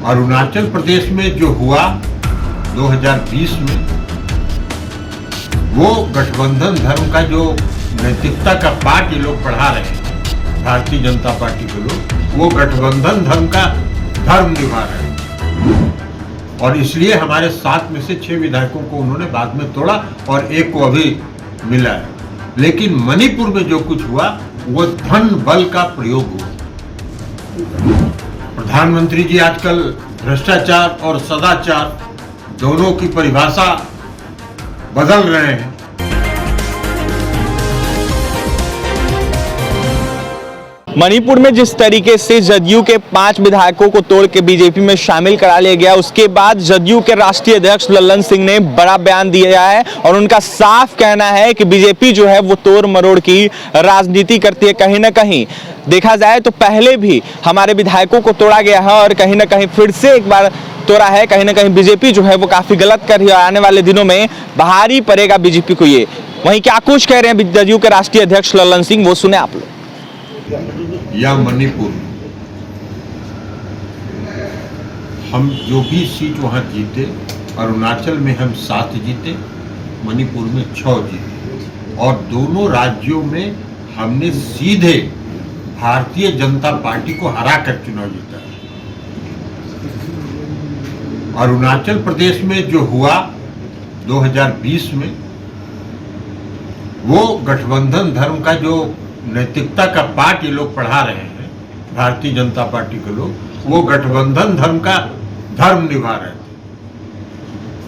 अरुणाचल प्रदेश में जो हुआ 2020 में, वो गठबंधन धर्म का जो नैतिकता का पाठ ये लोग पढ़ा रहे हैं, भारतीय जनता पार्टी के लोग, वो गठबंधन धर्म का धर्म निभा रहे हैं। और इसलिए हमारे 7 में से 6 विधायकों को उन्होंने बाद में तोड़ा और एक को अभी मिला है। लेकिन मणिपुर में जो कुछ हुआ वो धन बल का प्रयोग हुआ। प्रधानमंत्री जी आजकल भ्रष्टाचार और सदाचार दोनों की परिभाषा बदल रहे हैं। मणिपुर में जिस तरीके से जदयू के 5 विधायकों को तोड़ के बीजेपी में शामिल करा लिया गया, उसके बाद जदयू के राष्ट्रीय अध्यक्ष लल्लन सिंह ने बड़ा बयान दिया है और उनका साफ कहना है कि बीजेपी जो है वो तोड़ मरोड़ की राजनीति करती है। कहीं ना कहीं देखा जाए तो पहले भी हमारे विधायकों को तोड़ा गया है और कहीं ना कहीं फिर से एक बार तोड़ा है। कहीं ना कहीं बीजेपी जो है वो काफी गलत कर रही है। आने वाले दिनों में भारी पड़ेगा बीजेपी को ये। वहीं क्या कुछ कह रहे हैं जदयू के राष्ट्रीय अध्यक्ष लल्लन सिंह, वो सुने आप लोग। या मणिपुर, हम जो भी सीट वहां जीते, अरुणाचल में हम 7 जीते, मणिपुर में 6 जीते और दोनों राज्यों में हमने सीधे भारतीय जनता पार्टी को हराकर चुनाव जीता। अरुणाचल प्रदेश में जो हुआ 2020 में, वो गठबंधन धर्म का जो नैतिकता का पाठ ये लोग पढ़ा रहे हैं, भारतीय जनता पार्टी के लोग, वो गठबंधन धर्म का धर्म निभा रहे थे।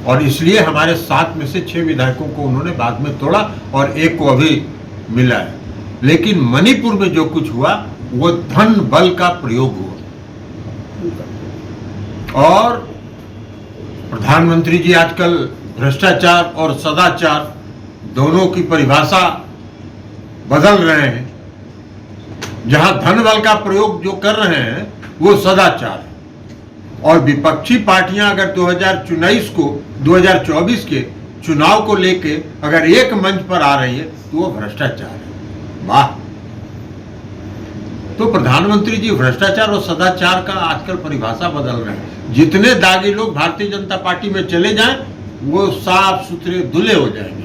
और इसलिए हमारे 7 में से 6 विधायकों को उन्होंने बाद में तोड़ा और एक को अभी मिला है। लेकिन मणिपुर में जो कुछ हुआ वो धन बल का प्रयोग हुआ। और प्रधानमंत्री जी आजकल भ्रष्टाचार और सदाचार दोनों की परिभाषा बदल रहे हैं। जहां धन बल का प्रयोग जो कर रहे हैं वो सदाचार है। और विपक्षी पार्टियां अगर 2024 के चुनाव को लेके अगर एक मंच पर आ रही है तो वो भ्रष्टाचार है। वाह! तो प्रधानमंत्री जी भ्रष्टाचार और सदाचार का आजकल परिभाषा बदल रहे हैं। जितने दागी लोग भारतीय जनता पार्टी में चले जाएं वो साफ सुथरे धुले हो जाएंगे।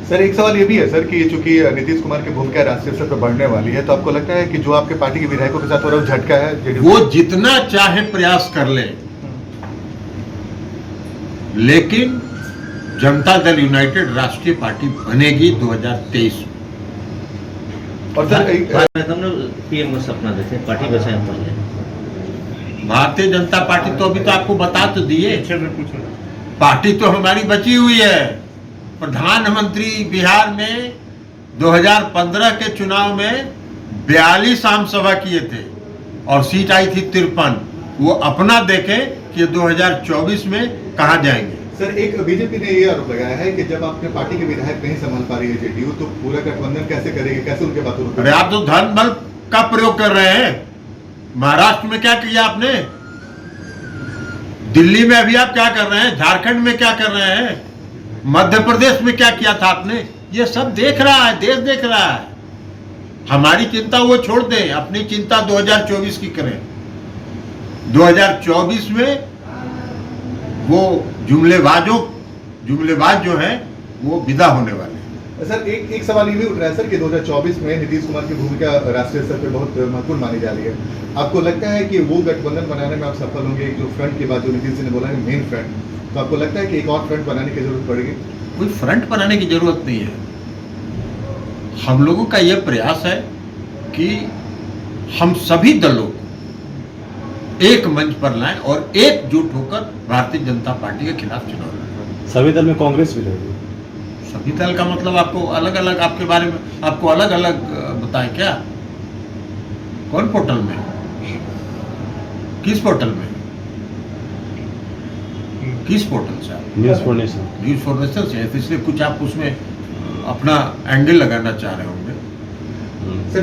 सर, एक सवाल ये भी है सर कि चूंकि नीतीश कुमार की भूमिका राष्ट्रीय स्तर पर बढ़ने वाली है, तो आपको लगता है कि जो आपके पार्टी के विधायकों के साथ हो रहा है झटका है? वो जितना चाहे प्रयास कर ले, लेकिन जनता दल यूनाइटेड राष्ट्रीय पार्टी बनेगी 2023 में। और सर पीएम का सपना देखे पार्टी बचाए पहले। भारतीय जनता पार्टी तो अभी तो आपको बता तो दिए, पार्टी तो हमारी बची हुई है। प्रधानमंत्री बिहार में 2015 के चुनाव में 42 आम सभा किए थे और सीट आई थी 53। वो अपना देखें कि 2024 में कहां जाएंगे। सर, एक बीजेपी ने ये आरोप लगाया है कि जब आपने पार्टी के विधायक नहीं संभाल पा रही है जेडीयू, तो पूरा गठबंधन कैसे करेगी, कैसे उनके बातों को? अरे आप तो धन बल का प्रयोग कर रहे हैं। महाराष्ट्र में क्या किया आपने, दिल्ली में अभी आप क्या कर रहे हैं, झारखंड में क्या कर रहे हैं, मध्य प्रदेश में क्या किया था आपने, ये सब देख रहा है, देश देख रहा है। हमारी चिंता वो छोड़ दें, अपनी चिंता 2024 की करें। 2024 में वो जुमलेबाज जो है वो विदा होने वाले हैं। सर, एक सवाल ये भी उठ रहा है सर कि 2024 में नीतीश कुमार की भूमिका राष्ट्रीय स्तर पर बहुत महत्वपूर्ण मानी जा रही है। आपको लगता है कि वो गठबंधन बनाने में आप सफल होंगे? जो फ्रंट की बात जो नीतीश जी ने बोला है, मेन फ्रंट, तो आपको लगता है कि एक और फ्रंट बनाने की जरूरत पड़ेगी? कोई फ्रंट बनाने की जरूरत नहीं है। हम लोगों का यह प्रयास है कि हम सभी दलों को एक मंच पर लाएं और एकजुट होकर भारतीय जनता पार्टी के खिलाफ चुनाव लड़ें। सभी दल में कांग्रेस भी रहेगी? सभी दल का मतलब आपको अलग अलग, आपके बारे में आपको अलग अलग बताएं क्या? कौन पोर्टल में, किस पोर्टल में, किस पोर्टल से? News for nation. News for nation से, इसलिए कुछ आप उसमें अपना एंगल लगाना चाह रहे होंगे।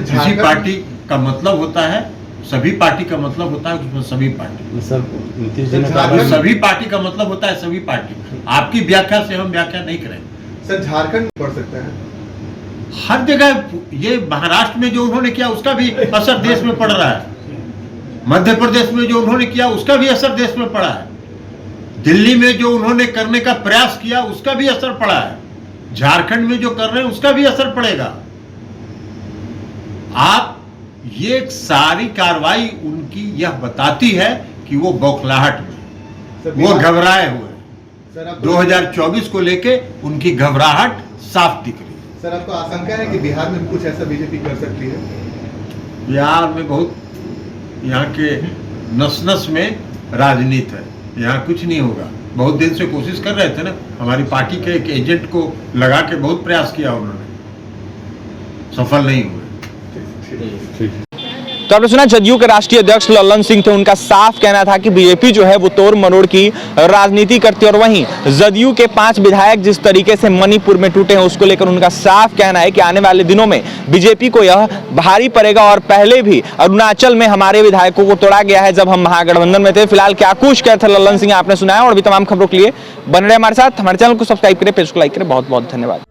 किसी पार्टी का मतलब होता है, सभी पार्टी का मतलब होता है उसमें सभी पार्टी। सर, नीतीश जी ने कहा सभी पार्टी का मतलब होता है सभी पार्टी। आपकी व्याख्या से हम व्याख्या नहीं करें। सर, झारखंड पड़ सकता है? हर जगह ये महाराष्ट्र में जो उन्होंने किया उसका भी असर देश में पड़ रहा है। मध्य प्रदेश में जो उन्होंने किया उसका भी असर देश में पड़ा है। दिल्ली में जो उन्होंने करने का प्रयास किया उसका भी असर पड़ा है। झारखंड में जो कर रहे हैं उसका भी असर पड़ेगा। आप ये सारी कार्रवाई उनकी यह बताती है कि वो बौखलाहट में, सर, वो घबराए हुए हैं। सर आप 2024 को लेके उनकी घबराहट साफ दिख रही है। सर आपको आशंका है कि बिहार में भी कुछ ऐसा बीजेपी कर सकती है? बिहार में बहुत यहाँ के नस नस में राजनीति है, यहाँ कुछ नहीं होगा। बहुत दिन से कोशिश कर रहे थे ना, हमारी पार्टी के एक एजेंट को लगा के बहुत प्रयास किया उन्होंने, सफल नहीं हुए। ठीक। तो आपने सुना जदयू के राष्ट्रीय अध्यक्ष लल्लन सिंह थे, उनका साफ कहना था कि बीजेपी जो है वो तोड़ मरोड़ की राजनीति करती है। और वहीं जदयू के 5 विधायक जिस तरीके से मणिपुर में टूटे हैं उसको लेकर उनका साफ कहना है कि आने वाले दिनों में बीजेपी को यह भारी पड़ेगा। और पहले भी अरुणाचल में हमारे विधायकों को तोड़ा गया है जब हम महागठबंधन में थे। फिलहाल क्या कुछ कहे थे लल्लन सिंह आपने सुना है। और भी तमाम खबरों के लिए बने रहे हमारे साथ। हमारे चैनल को सब्सक्राइब करें, पेज को लाइक करें। बहुत बहुत धन्यवाद।